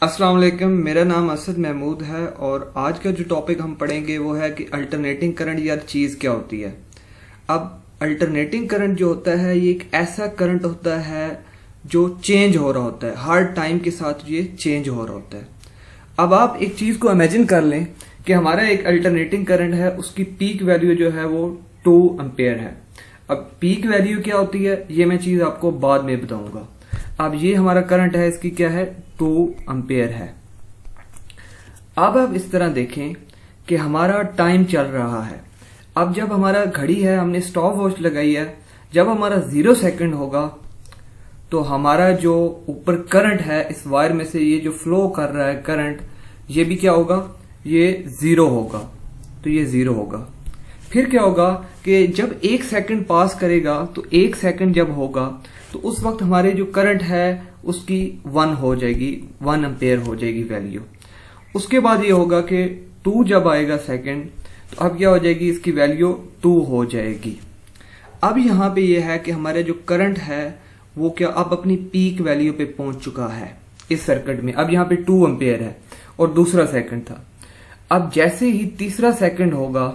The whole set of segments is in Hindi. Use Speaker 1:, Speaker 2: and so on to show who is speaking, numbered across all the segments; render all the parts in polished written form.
Speaker 1: अस्सलाम वालेकुम। मेरा नाम असद महमूद है और आज का जो टॉपिक हम पढ़ेंगे वो है कि अल्टरनेटिंग करंट या चीज़ क्या होती है। अब अल्टरनेटिंग करंट जो होता है ये एक ऐसा करंट होता है जो चेंज हो रहा होता है, हर टाइम के साथ ये चेंज हो रहा होता है। अब आप एक चीज़ को इमेजिन कर लें कि हमारा एक अल्टरनेटिंग करंट है, उसकी पीक वैल्यू जो है वो 2 एम्पेयर है। अब पीक वैल्यू क्या होती है ये मैं चीज़ आपको बाद में बताऊंगा। अब ये हमारा करंट है, इसकी क्या है 2 एम्पेयर है। अब आप इस तरह देखें कि हमारा टाइम चल रहा है। अब जब हमारा घड़ी है, हमने स्टॉप वॉच लगाई है, जब हमारा 0 सेकंड होगा तो हमारा जो ऊपर करंट है इस वायर में से ये जो फ्लो कर रहा है करंट, ये भी क्या होगा, ये 0 होगा। तो ये 0 होगा। फिर क्या होगा कि जब 1 सेकंड पास करेगा तो 1 सेकंड जब होगा तो उस वक्त हमारे जो करंट है उसकी 1 हो जाएगी, 1 एम्पेयर हो जाएगी वैल्यू। उसके बाद ये होगा कि 2 जब आएगा सेकंड तो अब क्या हो जाएगी, इसकी वैल्यू 2 हो जाएगी। अब यहाँ पे ये है कि हमारे जो करंट है वो क्या अब अपनी पीक वैल्यू पे पहुंच चुका है इस सर्किट में। अब यहाँ पे 2 एम्पेयर है और दूसरा सेकंड था। अब जैसे ही तीसरा सेकंड होगा,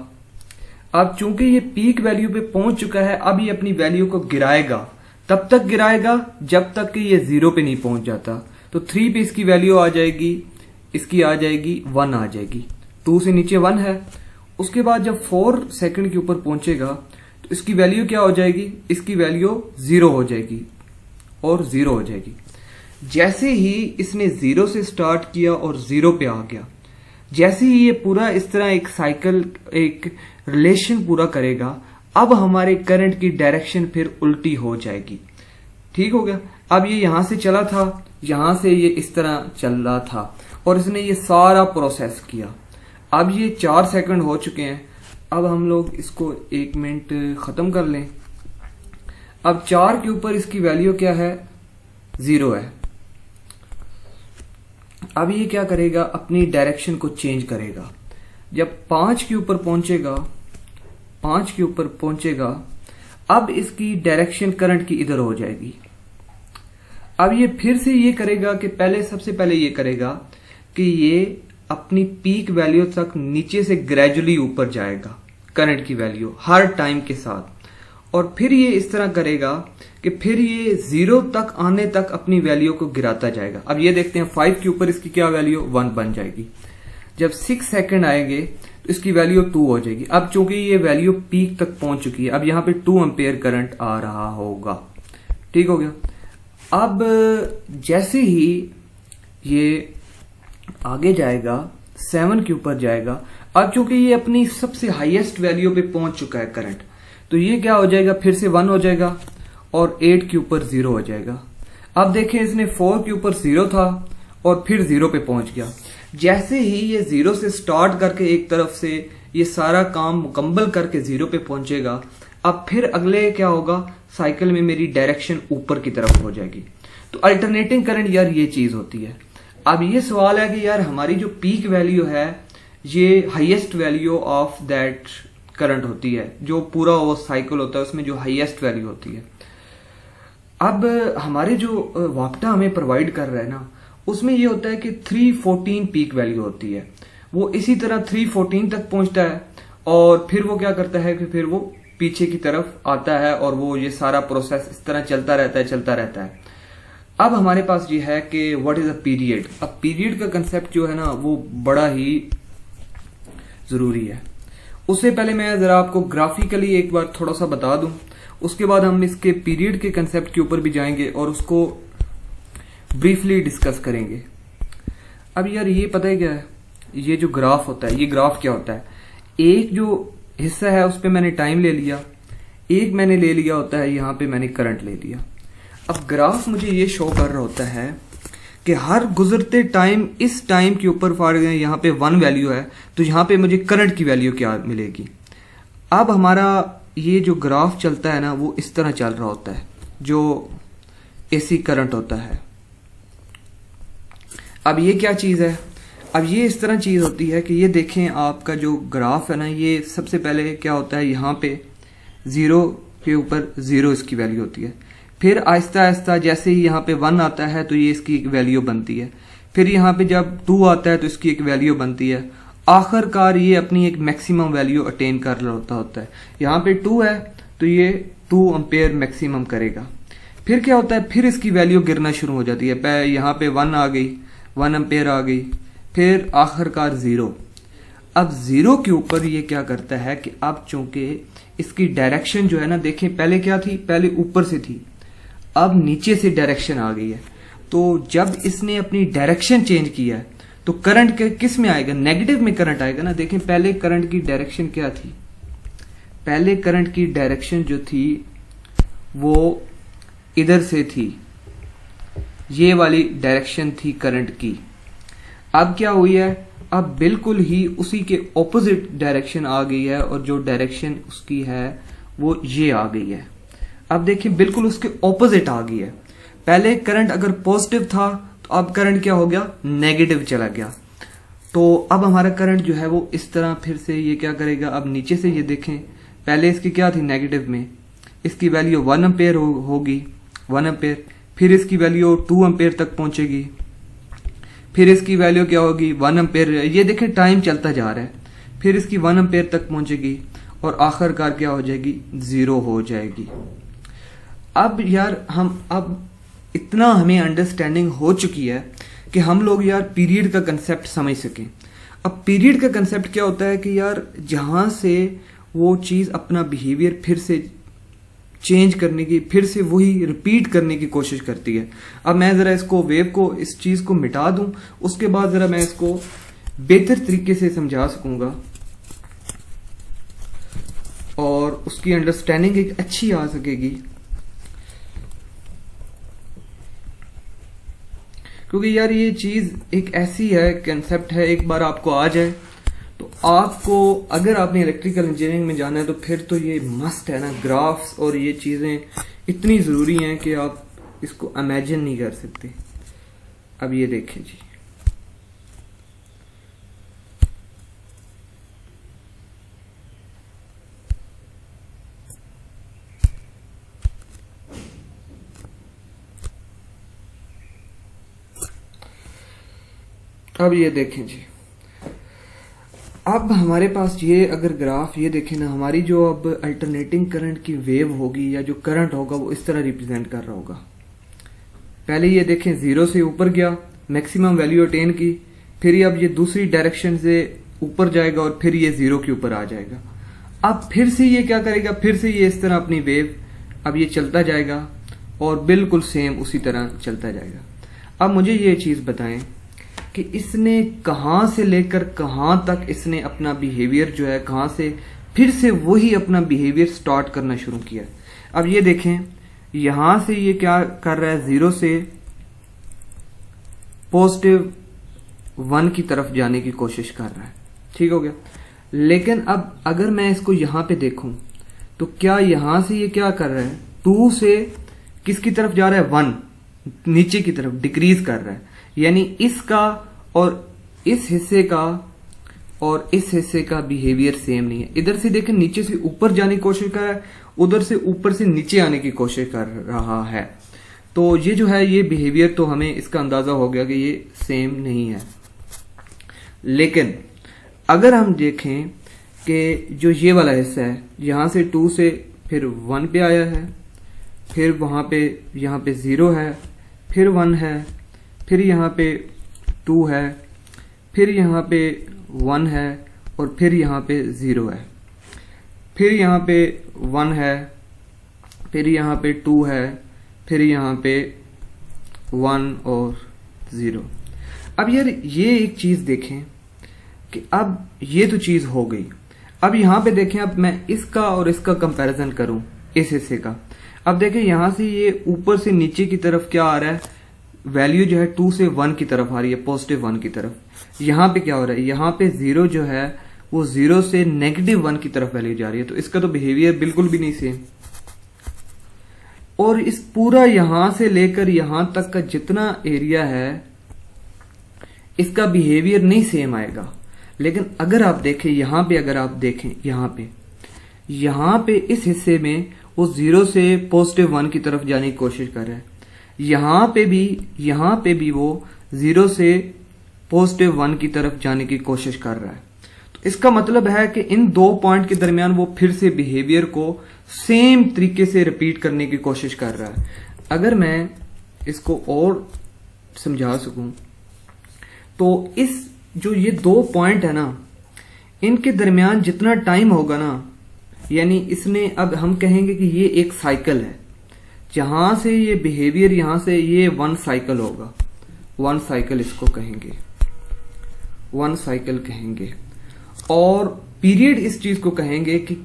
Speaker 1: अब चूंकि ये पीक वैल्यू पे पहुंच चुका है, अब ये अपनी वैल्यू को गिराएगा। तब तक गिराएगा जब तक कि ये 0 पे नहीं पहुंच जाता। तो 3 पे इसकी वैल्यू आ जाएगी, इसकी आ जाएगी 1 आ जाएगी। 2 से नीचे 1 है। उसके बाद जब 4 सेकंड के ऊपर पहुंचेगा तो इसकी वैल्यू क्या हो जाएगी, इसकी वैल्यू 0 हो जाएगी और 0 हो जाएगी। जैसे ही इसने 0 से स्टार्ट किया और 0 पे आ गया, जैसे ही ये पूरा इस तरह एक साइकिल, एक रिलेशन पूरा करेगा, अब हमारे करंट की डायरेक्शन फिर उल्टी हो जाएगी। ठीक हो गया। अब ये यहां से चला था, यहां से ये इस तरह चल रहा था और इसने ये सारा प्रोसेस किया। अब ये 4 सेकंड हो चुके हैं। अब हम लोग इसको 1 मिनट खत्म कर लें। अब 4 के ऊपर इसकी वैल्यू क्या है, 0 है। अब ये क्या करेगा, अपनी डायरेक्शन को चेंज करेगा। जब 5 के ऊपर पहुंचेगा, 5 के ऊपर पहुंचेगा, अब इसकी डायरेक्शन करंट की इधर हो जाएगी। अब ये फिर से ये करेगा कि सबसे पहले ये करेगा कि ये अपनी पीक वैल्यू तक नीचे से ग्रेजुअली ऊपर जाएगा करंट की वैल्यू हर टाइम के साथ। और फिर ये इस तरह करेगा कि फिर ये 0 तक आने तक अपनी वैल्यू को गिराता जाएगा। अब ये देखते हैं 5 के ऊपर इसकी क्या वैल्यू 1 बन जाएगी। जब 6 सेकंड आएंगे तो इसकी वैल्यू 2 हो जाएगी। अब चूंकि ये वैल्यू पीक तक पहुंच चुकी है, अब यहां पे 2 एम्पेयर करंट आ रहा होगा। ठीक हो गया। अब जैसे ही ये आगे जाएगा, 7 के ऊपर जाएगा, अब चूंकि ये अपनी सबसे हाईएस्ट वैल्यू पे पहुंच चुका है करंट, तो ये क्या हो जाएगा, फिर से 1 हो जाएगा और 8 के ऊपर 0 हो जाएगा। अब देखें, इसने 4 के ऊपर 0 था और फिर 0 पे पहुंच गया। जैसे ही ये 0 से स्टार्ट करके एक तरफ से ये सारा काम मुकम्मल करके 0 पे पहुंचेगा, अब फिर अगले क्या होगा, साइकिल में मेरी डायरेक्शन ऊपर की तरफ हो जाएगी। तो अल्टरनेटिंग करंट यार ये चीज होती है। अब ये सवाल है कि यार हमारी जो पीक वैल्यू है ये highest value of that current होती है, जो पूरा वो साइकिल होता है उसमें जो हाईएस्ट वैल्यू होती है। अब हमारे जो वापटा हमें प्रोवाइड कर रहा है ना, उसमें ये होता है कि 314 पीक वैल्यू होती है। वो इसी तरह 314 तक पहुंचता है और फिर वो क्या करता है कि फिर वो पीछे की तरफ आता है और वो ये सारा प्रोसेस इस तरह चलता रहता है। अब हमारे पास ये है कि व्हाट इज अ पीरियड। अब पीरियड का कंसेप्ट जो है ना वो बड़ा ही जरूरी है। उससे पहले मैं जरा आपको ग्राफिकली एक बार थोड़ा सा बता दूं, उसके बाद हम इसके पीरियड के कंसेप्ट के ऊपर भी जाएंगे और उसको ब्रीफली डिस्कस करेंगे। अब यार ये पता है क्या है, ये जो ग्राफ होता है, ये ग्राफ क्या होता है, एक जो हिस्सा है उस पे मैंने टाइम ले लिया, एक मैंने ले लिया होता है यहाँ पे मैंने करंट ले लिया। अब ग्राफ मुझे ये शो कर रहा होता है कि हर गुजरते टाइम, इस टाइम के ऊपर फॉर एग्जाम्पल यहाँ पे 1 वैल्यू है तो यहाँ पे मुझे करंट की वैल्यू क्या मिलेगी। अब हमारा ये जो ग्राफ चलता है ना वो इस तरह चल रहा होता है, जो एसी करंट होता है। अब ये क्या चीज है, अब ये इस तरह चीज होती है कि ये देखें आपका जो ग्राफ है ना, ये सबसे पहले क्या होता है, यहाँ पे 0 के ऊपर 0 इसकी वैल्यू होती है। फिर आहिस्ता आहिस्ता जैसे ही यहाँ पे 1 आता है तो ये इसकी वैल्यू बनती है। फिर यहाँ पे जब 2 आता है तो इसकी एक वैल्यू बनती है, आखिरकार ये अपनी एक मैक्सिमम वैल्यू अटेन कर रहा होता है। यहाँ पे 2 है तो ये 2 एम्पेयर मैक्सिमम करेगा। फिर क्या होता है, फिर इसकी वैल्यू गिरना शुरू हो जाती है। यहाँ पे 1 आ गई, 1 एम्पेयर आ गई, फिर आखिरकार 0। अब 0 के ऊपर ये क्या करता है कि अब चूंकि इसकी डायरेक्शन जो है ना, देखें पहले क्या थी, पहले ऊपर से थी, अब नीचे से डायरेक्शन आ गई है। तो जब इसने अपनी डायरेक्शन चेंज किया है तो करंट किस में आएगा, नेगेटिव में करंट आएगा ना। देखें पहले करंट की डायरेक्शन क्या थी, पहले करंट की डायरेक्शन जो थी वो इधर से थी, ये वाली डायरेक्शन थी करंट की। अब क्या हुई है, अब बिल्कुल ही उसी के ऑपोजिट डायरेक्शन आ गई है और जो डायरेक्शन उसकी है वो ये आ गई है। अब देखिए बिल्कुल उसके ऑपोजिट आ गई है। पहले करंट अगर पॉजिटिव था तो अब करंट क्या हो गया, नेगेटिव चला गया। तो अब हमारा करंट जो है वो इस तरह फिर से ये क्या करेगा, अब नीचे से ये देखें, पहले इसकी क्या थी, नेगेटिव में, इसकी वैल्यू 1 एम्पेयर होगी, 1 एम्पेयर, फिर इसकी वैल्यू 2 एम्पेयर तक पहुंचेगी, फिर इसकी वैल्यू क्या होगी, 1 एम्पेयर। ये देखें टाइम चलता जा रहा है, फिर इसकी 1 एम्पेयर तक पहुंचेगी और आखिरकार क्या हो जाएगी, 0 हो जाएगी। अब यार अब इतना हमें अंडरस्टैंडिंग हो चुकी है कि हम लोग यार पीरियड का कंसेप्ट समझ सकें। अब पीरियड का कंसेप्ट क्या होता है कि यार जहां से वो चीज अपना बिहेवियर फिर से चेंज करने की, फिर से वही रिपीट करने की कोशिश करती है। अब मैं जरा इसको वेव को, इस चीज को मिटा दूं, उसके बाद जरा मैं इसको बेहतर तरीके से समझा सकूंगा और उसकी अंडरस्टैंडिंग एक अच्छी आ सकेगी। क्योंकि यार ये चीज एक ऐसी है, कंसेप्ट है, एक बार आपको आ जाए तो आपको, अगर आपने इलेक्ट्रिकल इंजीनियरिंग में जाना है तो फिर तो ये मस्ट है ना। ग्राफ्स और ये चीजें इतनी जरूरी हैं कि आप इसको इमेजिन नहीं कर सकते। अब ये देखें जी, अब ये देखें जी, अब हमारे पास ये अगर ग्राफ ये देखें ना, हमारी जो अब अल्टरनेटिंग करंट की वेव होगी या जो करंट होगा वो इस तरह रिप्रेजेंट कर रहा होगा। पहले ये देखें 0 से ऊपर गया, मैक्सिमम वैल्यू अटेन की, फिर अब ये दूसरी डायरेक्शन से ऊपर जाएगा और फिर ये 0 के ऊपर आ जाएगा। अब फिर से ये क्या करेगा, फिर से ये इस तरह अपनी वेव, अब ये चलता जाएगा और बिल्कुल सेम उसी तरह चलता जाएगा। अब मुझे ये चीज बताएं कि इसने कहां से लेकर कहां तक इसने अपना बिहेवियर जो है, कहां से फिर से वही अपना बिहेवियर स्टार्ट करना शुरू किया। अब ये देखें, यहां से ये क्या कर रहा है, 0 से पॉजिटिव 1 की तरफ जाने की कोशिश कर रहा है, ठीक हो गया। लेकिन अब अगर मैं इसको यहां पे देखूं तो क्या यहां से ये क्या कर रहा है, 2 से किसकी तरफ जा रहा है, 1 नीचे की तरफ डिक्रीज कर रहा है। यानी इसका और इस हिस्से का और इस हिस्से का बिहेवियर सेम नहीं है। इधर से देखें नीचे से ऊपर जाने की कोशिश कर रहा है, उधर से ऊपर से नीचे आने की कोशिश कर रहा है। तो ये जो है, ये बिहेवियर तो हमें इसका अंदाजा हो गया कि ये सेम नहीं है। लेकिन अगर हम देखें कि जो ये वाला हिस्सा है, यहां से 2 से फिर 1 पे आया है, फिर वहां पे यहां पे 0 है, फिर 1 है, फिर यहाँ पे 2 है, फिर यहाँ पे 1 है और फिर यहाँ पे 0 है, फिर यहाँ पे 1 है, फिर यहाँ पे 2 है, फिर यहाँ पे 1 और 0। अब यार ये एक चीज देखें कि अब ये तो चीज हो गई। अब यहाँ पे देखें, अब मैं इसका और इसका कंपैरिजन करूं, इस हिस्से का। अब देखें यहां से ये ऊपर से नीचे की तरफ क्या आ रहा है, वैल्यू जो है 2 से 1 की तरफ आ रही है, पॉजिटिव 1 की तरफ। यहां पे क्या हो रहा है, यहां पे 0 जो है वो 0 से नेगेटिव 1 की तरफ वैल्यू जा रही है। तो इसका तो बिहेवियर बिल्कुल भी नहीं सेम। और इस पूरा यहां से लेकर यहां तक का जितना एरिया है, इसका बिहेवियर नहीं सेम आएगा। लेकिन अगर आप देखें यहां पे, अगर आप देखें यहां पे इस हिस्से में वो 0 से पॉजिटिव 1 की तरफ जाने की कोशिश कर रहा है। यहां पे भी वो 0 से +1 की तरफ जाने की कोशिश कर रहा है। तो इसका मतलब है कि इन 2 पॉइंट के दरमियान वो फिर से बिहेवियर को सेम तरीके से रिपीट करने की कोशिश कर रहा है। अगर मैं इसको और समझा सकूं तो इस जो ये 2 पॉइंट है ना, इनके दरमियान जितना टाइम होगा ना, यानी इसने, अब हम कहेंगे कि ये एक साइकिल है, जहां से ये बिहेवियर, यहां से ये 1 साइकिल होगा, 1 साइकिल इसको कहेंगे, 1 साइकिल कहेंगे। और पीरियड इस चीज को कहेंगे कि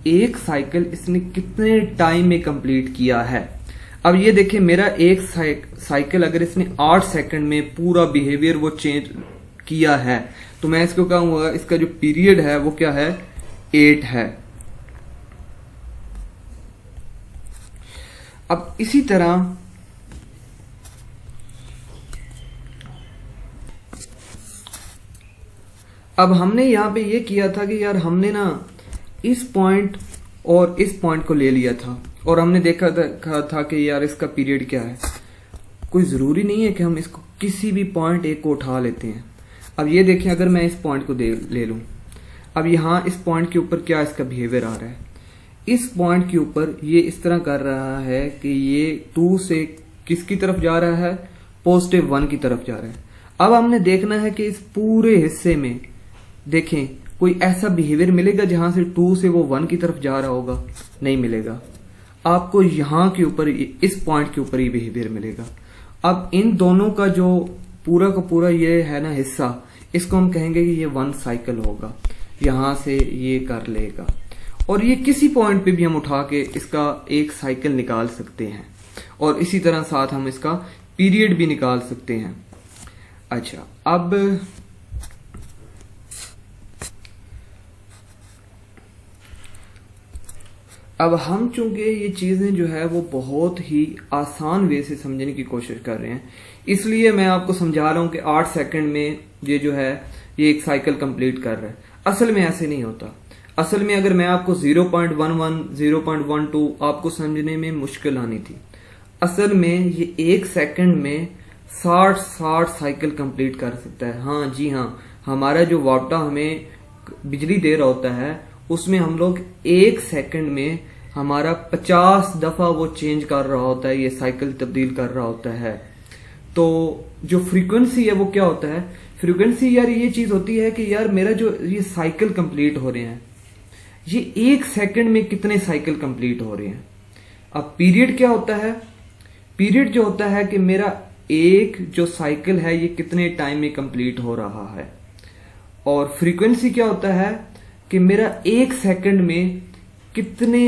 Speaker 1: एक साइकिल इसने कितने टाइम में कंप्लीट किया है। अब ये देखिए, मेरा एक साइकिल अगर इसने 8 सेकंड में पूरा बिहेवियर वो चेंज किया है, तो मैं इसको कहूंगा इसका जो पीरियड है वो क्या है, 8 है। अब इसी तरह अब हमने यहां पे ये किया था कि यार हमने ना इस पॉइंट और इस पॉइंट को ले लिया था और हमने देखा था कि यार इसका पीरियड क्या है। कोई जरूरी नहीं है कि हम इसको किसी भी पॉइंट एक को उठा लेते हैं। अब ये देखिए, अगर मैं इस पॉइंट को ले लूं, अब यहां इस पॉइंट के ऊपर क्या इसका बिहेवियर आ रहा है, इस पॉइंट के ऊपर ये इस तरह कर रहा है कि ये 2 से किसकी तरफ जा रहा है, +1 की तरफ जा रहा है। अब हमने देखना है कि इस पूरे हिस्से में देखें कोई ऐसा बिहेवियर मिलेगा जहां से 2 से वो 1 की तरफ जा रहा होगा, नहीं मिलेगा। आपको यहां के ऊपर, इस पॉइंट के ऊपर ही बिहेवियर मिलेगा। अब इन दोनों का जो पूरा का पूरा ये है ना हिस्सा, इसको हम कहेंगे कि ये 1 साइकिल होगा, यहां से ये कर लेगा। और ये किसी पॉइंट पे भी हम उठा के इसका एक साइकिल निकाल सकते हैं और इसी तरह साथ हम इसका पीरियड भी निकाल सकते हैं। अच्छा, अब हम चूंकि ये चीजें जो है वो बहुत ही आसान वे से समझने की कोशिश कर रहे हैं, इसलिए मैं आपको समझा रहा हूं कि 8 सेकंड में ये जो है ये एक साइकिल कंप्लीट कर रहा है। असल में ऐसे नहीं होता। असल में अगर मैं आपको 0.11, 0.12 आपको समझने में मुश्किल आनी थी। असल में ये 1 सेकंड में 60 साइकिल कंप्लीट कर सकता है। हाँ जी हाँ, हमारा जो वाटा हमें बिजली दे रहा होता है उसमें हम लोग 1 सेकंड में हमारा 50 दफा वो चेंज कर रहा होता है, ये साइकिल तब्दील कर रहा होता है। तो जो फ्रीक्वेंसी है वो क्या होता है, फ्रीक्वेंसी यार ये चीज होती है कि यार मेरा जो ये साइकिल कंप्लीट हो रहे हैं, ये 1 सेकंड में कितने साइकिल कंप्लीट हो रहे हैं। अब पीरियड क्या होता है, पीरियड जो होता है कि मेरा एक जो साइकिल है ये कितने टाइम में कंप्लीट हो रहा है। और फ्रीक्वेंसी क्या होता है कि मेरा 1 सेकंड में कितने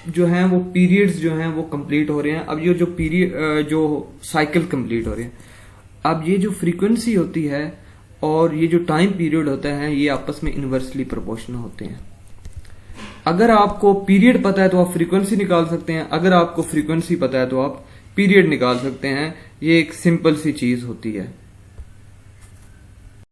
Speaker 1: जो हैं वो पीरियड्स जो हैं वो कंप्लीट हो रहे हैं। अब ये जो पीरियड जो साइकिल कंप्लीट हो रहे हैं, अब ये जो फ्रीक्वेंसी होती है और ये जो टाइम पीरियड होता है ये आपस में इनवर्सली प्रोपोर्शनल होते हैं। अगर आपको पीरियड पता है तो आप फ्रीक्वेंसी निकाल सकते हैं, अगर आपको फ्रीक्वेंसी पता है तो आप पीरियड निकाल सकते हैं। ये एक सिंपल सी चीज होती है।